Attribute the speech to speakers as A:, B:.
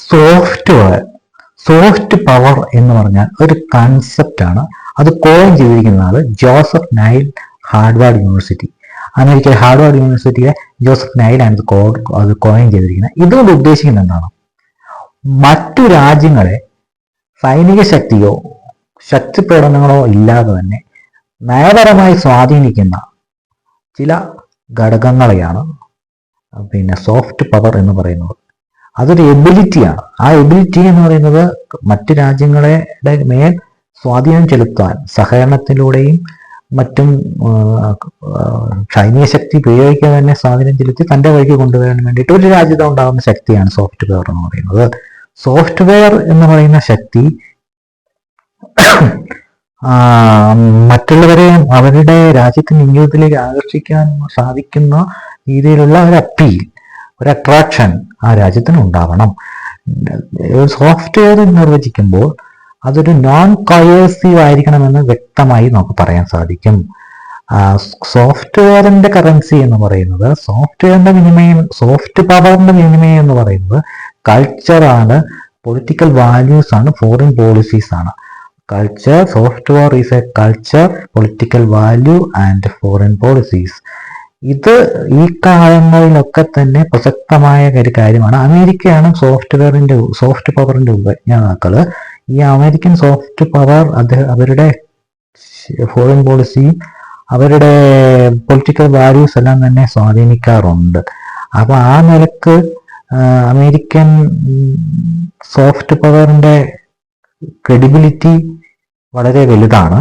A: Software soft power എന്ന് പറഞ്ഞാൽ ഒരു കൺസെപ്റ്റാണ്. അത് കോയിൻ ചെയ്തിരിക്കുന്ന ആള് Joseph Nile, Harvard university, America Harvard യൂണിവേഴ്സിറ്റിയിലെ ജോസഫ് നൈലാണ് അത് കോയിൻ ചെയ്തിരിക്കുന്നത്. ഇതുകൊണ്ട് ഉദ്ദേശിക്കുന്നത് എന്താണ്? മറ്റു രാജ്യങ്ങളെ സൈനിക ശക്തിയോ ശക്തി പ്രകടനങ്ങളോ ഇല്ലാതെ തന്നെ നയപരമായി സ്വാധീനിക്കുന്ന ചില ഘടകങ്ങളെയാണ് സോഫ്റ്റ് പവർ എന്ന് പറയുന്നത്. അതൊരു എബിലിറ്റിയാണ്. ആ എബിലിറ്റി എന്ന് പറയുന്നത് മറ്റു രാജ്യങ്ങളുടെ മേൽ സ്വാധീനം ചെലുത്താൻ സഹകരണത്തിലൂടെയും മറ്റും സൈനിക ശക്തി ഉപയോഗിക്കാതെ തന്നെ സ്വാധീനം ചെലുത്തി തൻ്റെ വഴിക്ക് കൊണ്ടുവരാൻ വേണ്ടിയിട്ട് ഒരു രാജ്യത്ത് ഉണ്ടാകുന്ന ശക്തിയാണ് സോഫ്റ്റ് പവർ എന്ന് പറയുന്നത്. സോഫ്റ്റ്വെയർ എന്ന് പറയുന്ന ശക്തി മറ്റുള്ളവരെയും അവരുടെ രാജ്യത്തിന് ഇംഗിതത്തിലേക്ക് ആകർഷിക്കാൻ സാധിക്കുന്ന രീതിയിലുള്ള ഒരു അപ്പീൽ, ഒരു അട്രാക്ഷൻ ആ രാജ്യത്തിന് ഉണ്ടാവണം. സോഫ്റ്റ്വെയർ നിർവചിക്കുമ്പോൾ അതൊരു നോൺ കോയേഴ്സീവ് ആയിരിക്കണമെന്ന് വ്യക്തമായി നമുക്ക് പറയാൻ സാധിക്കും. സോഫ്റ്റ്വെയറിന്റെ കറൻസി എന്ന് പറയുന്നത്, സോഫ്റ്റ്വെയറിന്റെ വിനിമയം, സോഫ്റ്റ് പവറിന്റെ വിനിമയം എന്ന് പറയുന്നത് കൾച്ചറാണ്, പൊളിറ്റിക്കൽ വാല്യൂസ് ആണ്, ഫോറിൻ പോളിസീസ് ആണ്. Culture, software is A culture, political value and foreign policies. ഇത് ഈ കാലങ്ങളിലൊക്കെ തന്നെ പ്രസക്തമായ ഒരു കാര്യമാണ്. അമേരിക്കയാണ് സോഫ്റ്റ് പവറിന്റെ ഉപജ്ഞാതാക്കള്. ഈ അമേരിക്കൻ സോഫ്റ്റ് പവർ അവരുടെ ഫോറിൻ പോളിസി, അവരുടെ പൊളിറ്റിക്കൽ വാല്യൂസ് എല്ലാം തന്നെ സ്വാധീനിക്കാറുണ്ട്. അപ്പൊ ആ നിലക്ക് അമേരിക്കൻ സോഫ്റ്റ് പവറിന്റെ ക്രെഡിബിലിറ്റി വളരെ വലുതാണ്.